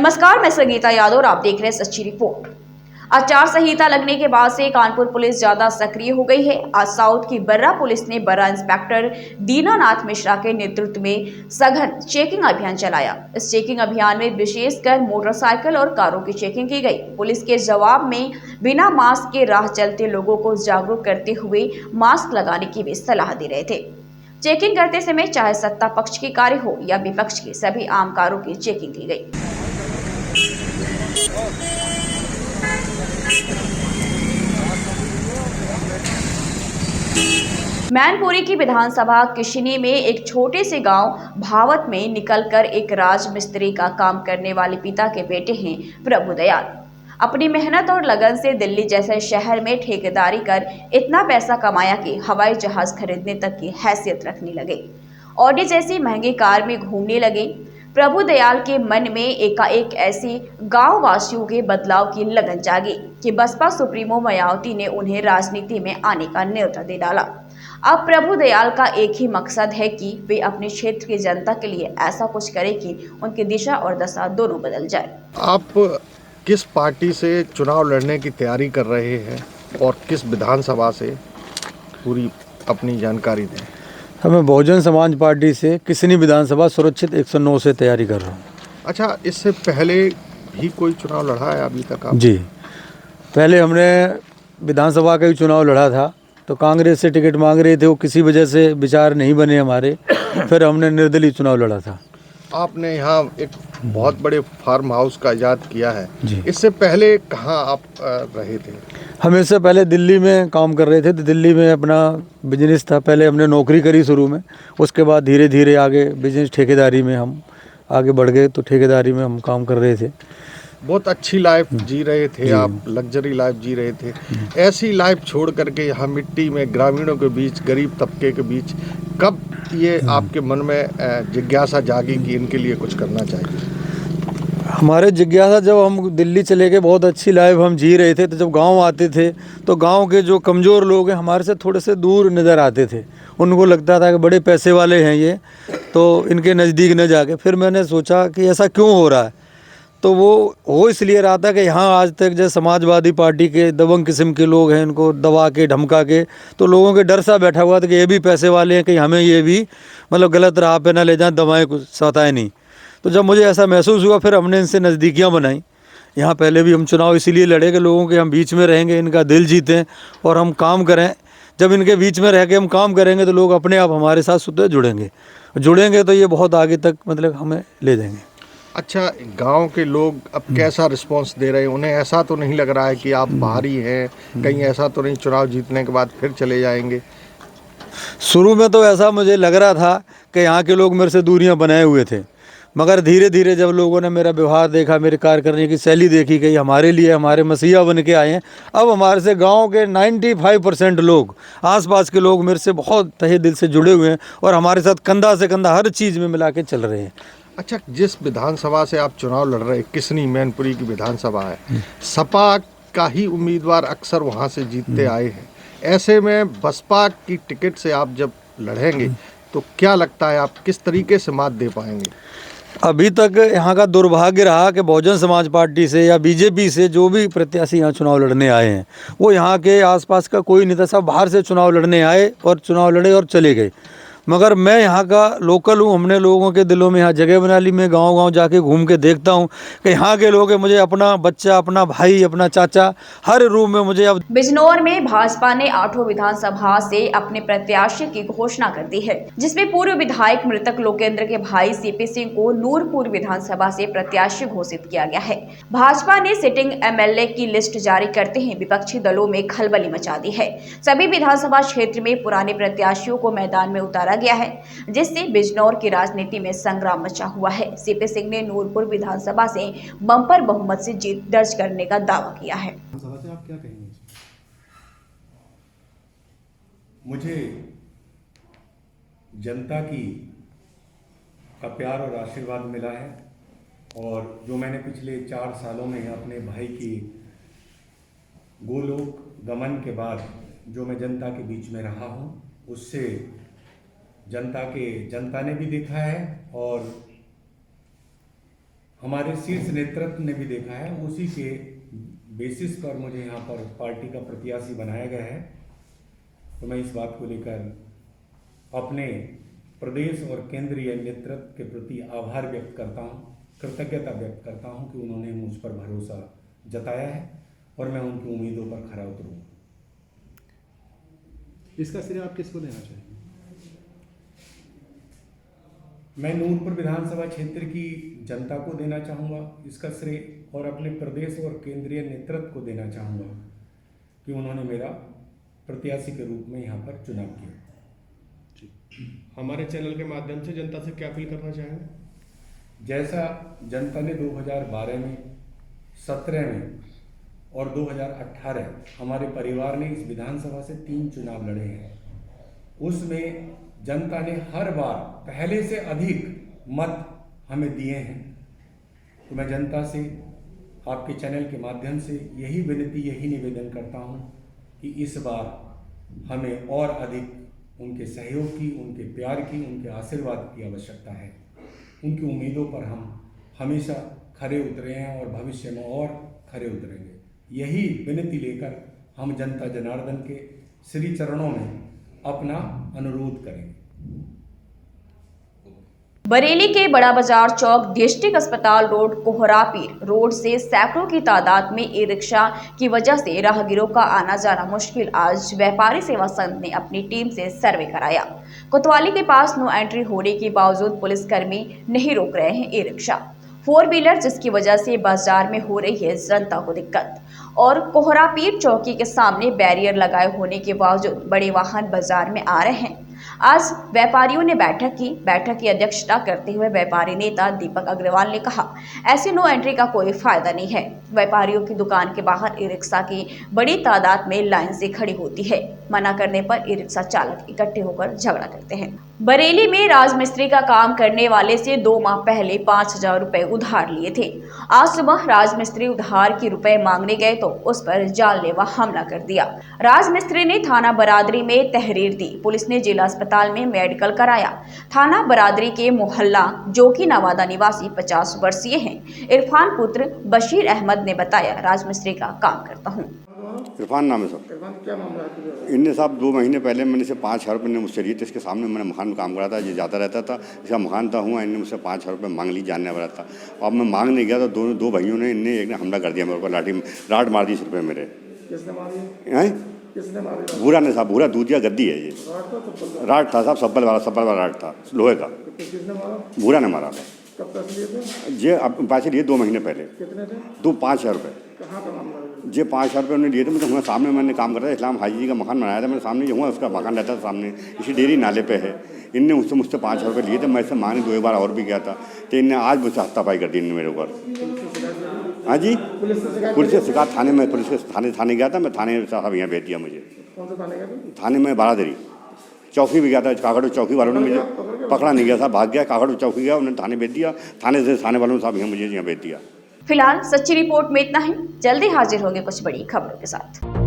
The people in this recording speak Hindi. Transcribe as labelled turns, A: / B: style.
A: नमस्कार, मैं संगीता यादव और आप देख रहे हैं सच्ची रिपोर्ट। आचार संहिता लगने के बाद से कानपुर पुलिस ज्यादा सक्रिय हो गई है। आज साउथ की बर्रा पुलिस ने बर्रा इंस्पेक्टर दीनानाथ मिश्रा के नेतृत्व में सघन चेकिंग अभियान चलाया। इस चेकिंग अभियान में विशेषकर मोटरसाइकिल और कारों की चेकिंग की गई। पुलिस के जवाब में बिना मास्क के राह चलते लोगों को जागरूक करते हुए मास्क लगाने की भी सलाह दे रहे थे। चेकिंग करते समय चाहे सत्ता पक्ष की कार हो या विपक्ष की, सभी आम कारों की चेकिंग की गई। मैनपुरी की विधानसभा किशिनी में एक छोटे से गांव भावत में निकलकर एक राजमिस्त्री का काम करने वाले पिता के बेटे हैं प्रभुदयाल। अपनी मेहनत और लगन से दिल्ली जैसे शहर में ठेकेदारी कर इतना पैसा कमाया कि हवाई जहाज खरीदने तक की हैसियत रखने लगे। ऑडी जैसी महंगी कार में घूमने लगे। प्रभुदयाल के मन में एकाएक ऐसी गांव वासियों के बदलाव की लगन जागी कि बसपा सुप्रीमो मायावती ने उन्हें राजनीति में आने का न्योता दे डाला। अब प्रभुदयाल का एक ही मकसद है कि वे अपने क्षेत्र की जनता के लिए ऐसा कुछ करें कि उनकी दिशा और दशा दोनों बदल जाए।
B: आप किस पार्टी से चुनाव लड़ने की तैयारी कर रहे हैं और किस विधानसभा से, पूरी अपनी जानकारी दें।
C: मैं बहुजन समाज पार्टी से किसनी विधानसभा सुरक्षित 109 से तैयारी कर रहा हूँ।
B: अच्छा, इससे पहले भी कोई चुनाव लड़ा है अभी तक आप?
C: जी, पहले हमने विधानसभा का ही चुनाव लड़ा था, तो कांग्रेस से टिकट मांग रहे थे, वो किसी वजह से विचार नहीं बने हमारे। फिर हमने निर्दलीय चुनाव लड़ा था।
B: आपने यहाँ एक बहुत बड़े फार्म हाउस का इजाद किया है
C: जी।
B: इससे पहले कहाँ आप रहे थे?
C: हम इससे पहले दिल्ली में काम कर रहे थे, तो दिल्ली में अपना बिजनेस था। पहले हमने नौकरी करी शुरू में, उसके बाद धीरे धीरे आगे बिजनेस ठेकेदारी में हम आगे बढ़ गए, तो ठेकेदारी में हम काम कर रहे थे।
B: बहुत अच्छी लाइफ जी रहे थे आप, लग्जरी लाइफ जी रहे थे। ऐसी लाइफ छोड़ करके यहाँ मिट्टी में ग्रामीणों के बीच, गरीब तबके के बीच, कब ये आपके मन में जिज्ञासा जागी कि इनके लिए कुछ करना चाहिए?
C: हमारे जिज्ञासा, जब हम दिल्ली चले गए, बहुत अच्छी लाइफ हम जी रहे थे, तो जब गांव आते थे तो गांव के जो कमज़ोर लोग हैं हमारे से थोड़े से दूर नज़र आते थे। उनको लगता था कि बड़े पैसे वाले हैं ये, तो इनके नज़दीक न जाके। फिर मैंने सोचा कि ऐसा क्यों हो रहा है, तो वो हो इसलिए रहा था कि यहाँ आज तक जो समाजवादी पार्टी के दबंग किस्म के लोग हैं, इनको दबा के धमका के, तो लोगों के डर सा बैठा हुआ था कि ये भी पैसे वाले हैं, कि हमें ये भी मतलब गलत राह पे ना ले जाएं, दबाएं, कुछ सताएं नहीं। तो जब मुझे ऐसा महसूस हुआ, फिर हमने इनसे नज़दीकियाँ बनाई। यहाँ पहले भी हम चुनाव इसीलिए लड़े कि लोगों के हम बीच में रहेंगे, इनका दिल जीतें और हम काम करें। जब इनके बीच में रह के हम काम करेंगे तो लोग अपने आप हमारे साथ स्वतः जुड़ेंगे, तो ये बहुत आगे तक मतलब हमें ले जाएंगे।
B: अच्छा, गांव के लोग अब कैसा रिस्पांस दे रहे हैं? उन्हें ऐसा तो नहीं लग रहा है कि आप बाहरी हैं, कहीं ऐसा तो नहीं चुनाव जीतने के बाद फिर चले जाएंगे?
C: शुरू में तो ऐसा मुझे लग रहा था कि यहाँ के लोग मेरे से दूरियां बनाए हुए थे, मगर धीरे धीरे जब लोगों ने मेरा व्यवहार देखा, मेरे कार्य करने की शैली देखी कि हमारे लिए हमारे मसीहा बन के आए हैं, अब हमारे से गांव के 95% लोग, आसपास के लोग मेरे से बहुत तहे दिल से जुड़े हुए हैं और हमारे साथ कंधा से कंधा हर चीज़ में मिला के चल रहे हैं।
B: अच्छा, जिस विधानसभा से आप चुनाव लड़ रहे हैं, किसनी मैनपुरी की विधानसभा है, सपा का ही उम्मीदवार अक्सर वहाँ से जीतते आए हैं। ऐसे में बसपा की टिकट से आप जब लड़ेंगे तो क्या लगता है आप किस तरीके से मात दे पाएंगे?
C: अभी तक यहाँ का दुर्भाग्य रहा कि बहुजन समाज पार्टी से या बीजेपी से जो भी प्रत्याशी यहाँ चुनाव लड़ने आए हैं, वो यहाँ के आसपास का कोई नहीं था। सब बाहर से चुनाव लड़ने आए और चुनाव लड़े और चले गए। मगर मैं यहाँ का लोकल हूँ, हमने लोगों के दिलों में यहाँ जगह बना ली। मैं गांव-गांव जाके घूम के देखता हूँ कि यहाँ के लोग मुझे अपना बच्चा, अपना भाई, अपना चाचा, हर रूम में मुझे अब।
A: बिजनौर में भाजपा ने 8 विधानसभा से अपने प्रत्याशी की घोषणा कर दी है, जिसमें पूर्व विधायक मृतक लोकेंद्र के भाई सीपी सिंह को नूरपुर विधानसभा से प्रत्याशी घोषित किया गया है। भाजपा ने सिटिंग एमएलए की लिस्ट जारी करते ही विपक्षी दलों में खलबली मचा दी है। सभी विधानसभा क्षेत्र में पुराने प्रत्याशियों को मैदान में उतारा गया है, जिससे बिजनौर की राजनीति में संग्राम मचा हुआ है। सीपी सिंह ने नूरपुर विधानसभा से बम्पर बहुमत से जीत दर्ज करने का दावा किया है।
D: आप क्या कहेंगे? मुझे जनता का प्यार और आशीर्वाद मिला है, और जो मैंने पिछले 4 सालों में अपने भाई की गोलोक गमन के बाद जो मैं जनता के बीच में रहा हूँ, उससे जनता ने भी देखा है और हमारे शीर्ष नेतृत्व ने भी देखा है, उसी के बेसिस पर मुझे यहाँ पर पार्टी का प्रत्याशी बनाया गया है। तो मैं इस बात को लेकर अपने प्रदेश और केंद्रीय नेतृत्व के प्रति आभार व्यक्त करता हूँ, कृतज्ञता व्यक्त करता हूँ कि उन्होंने मुझ पर भरोसा जताया है और मैं उनकी उम्मीदों पर खरा उतरूँगा।
E: इसका श्रेय आप किसको देना चाहेंगे?
D: मैं नूरपुर विधानसभा क्षेत्र की जनता को देना चाहूँगा इसका श्रेय, और अपने प्रदेश और केंद्रीय नेतृत्व को देना चाहूँगा कि उन्होंने मेरा प्रत्याशी के रूप में यहाँ पर चुनाव किया।
E: हमारे चैनल के माध्यम से जनता से क्या अपील करना चाहेंगे?
D: जैसा जनता ने 2012 में, 17 में और 2018 हमारे परिवार ने इस विधानसभा से 3 चुनाव लड़े हैं, उसमें जनता ने हर बार पहले से अधिक मत हमें दिए हैं। तो मैं जनता से आपके चैनल के माध्यम से यही विनती, यही निवेदन करता हूं कि इस बार हमें और अधिक उनके सहयोग की, उनके प्यार की, उनके आशीर्वाद की आवश्यकता है। उनकी उम्मीदों पर हम हमेशा खरे उतरे हैं और भविष्य में और खरे उतरेंगे। यही विनती लेकर हम जनता जनार्दन के श्री चरणों में अपना अनुरोध करेंगे।
A: बरेली के बड़ा बाजार चौक डिस्ट्रिक्ट अस्पताल रोड कोहरापीर रोड से सैकड़ों की तादाद में ई रिक्शा की वजह से राहगीरों का आना जाना मुश्किल। आज व्यापारी सेवा संघ ने अपनी टीम से सर्वे कराया। कोतवाली के पास नो एंट्री होने के बावजूद पुलिसकर्मी नहीं रोक रहे हैं ई रिक्शा 4 व्हीलर, जिसकी वजह से बाजार में हो रही है जनता को दिक्कत। और कोहरापीर चौकी के सामने बैरियर लगाए होने के बावजूद बड़े वाहन बाजार में आ रहे हैं। आज व्यापारियों ने बैठक की अध्यक्षता करते हुए व्यापारी नेता दीपक अग्रवाल ने कहा, ऐसे नो एंट्री का कोई फायदा नहीं है। व्यापारियों की दुकान के बाहर ई रिक्शा की बड़ी तादाद में लाइन से खड़ी होती है। मना करने पर ई रिक्शा चालक इकट्ठे होकर झगड़ा करते हैं। बरेली में राजमिस्त्री का काम करने वाले से 2 माह पहले 5,000 रुपए उधार लिए थे। आज सुबह राजमिस्त्री उधार के रुपए मांगने गए तो उस पर जानलेवा हमला कर दिया। राजमिस्त्री ने थाना बरादरी में तहरीर दी। पुलिस ने जिला अस्पताल में मेडिकल कराया। थाना बरादरी के मोहल्ला जोकी नवादा निवासी 50 वर्षीय हैं इरफान पुत्र बशीर अहमद ने बताया, राजमिस्त्री का काम करता हूँ।
F: इरफान नाम है सर।
E: क्या मामला है?
F: इनने साहब 2 महीने पहले मैंने से 5,000 रुपये मुझसे लिए थे। इसके सामने मैंने मकान में काम करा था, ये जाता रहता था, इसका मकान था हुआ। इनने मुझसे 5,000 रुपये मांग ली, जानने वाला था। अब मैं मांग नहीं गया तो दो भाइयों ने इनने एक ने हमला कर दिया मेरे ऊपर, राड मार दी सिर पे मेरे।
E: किसने मारी?
F: हैं?
E: किसने मारी?
F: भूरा ने साहब, भूरा दूधिया गद्दी है ये। राड था साहब, सब्बल वाला राड था, लोहे का।
E: किसने मारा?
F: भूरा ने मारा।
E: कब पैसे लिए थे?
F: ये अब पैसे लिए 2 महीने पहले।
E: कितने थे?
F: 5,000 रुपये।
E: कहाँ का मामला है?
F: ये 5,000 रुपये उन्होंने लिए थे। मतलब हुआ सामने मैंने काम करता था, इस्लाम हाजी जी का मकान बनाया था, मेरे सामने जो हुआ उसका मकान रहता था सामने, इसी डेरी नाले पे है। इनने मुझसे 5,000 रुपये लिए थे। मैं इससे मांगने 2 बार और भी गया था, तो इनने आज मुझसे हाथापाई कर दी इनने मेरे ऊपर। हाँ जी, पुलिस से शिकायत थाने में, पुलिस के थाने गया था मैं। थाने साहब यहाँ भेज दिया मुझे।
E: कौन से थाने गए?
F: थाने में बरादरी चौकी भी गया था। कागड़ चौकी वालों ने मुझे पकड़ा नहीं गया था, भाग गया। कागड़ चौकी गया, उन्होंने थाने भेज दिया। थाने से थाने वालों ने साहब यहाँ मुझे यहाँ भेज दिया।
A: फिलहाल सच्ची रिपोर्ट में इतना ही। जल्दी हाजिर होंगे कुछ बड़ी खबरों के साथ।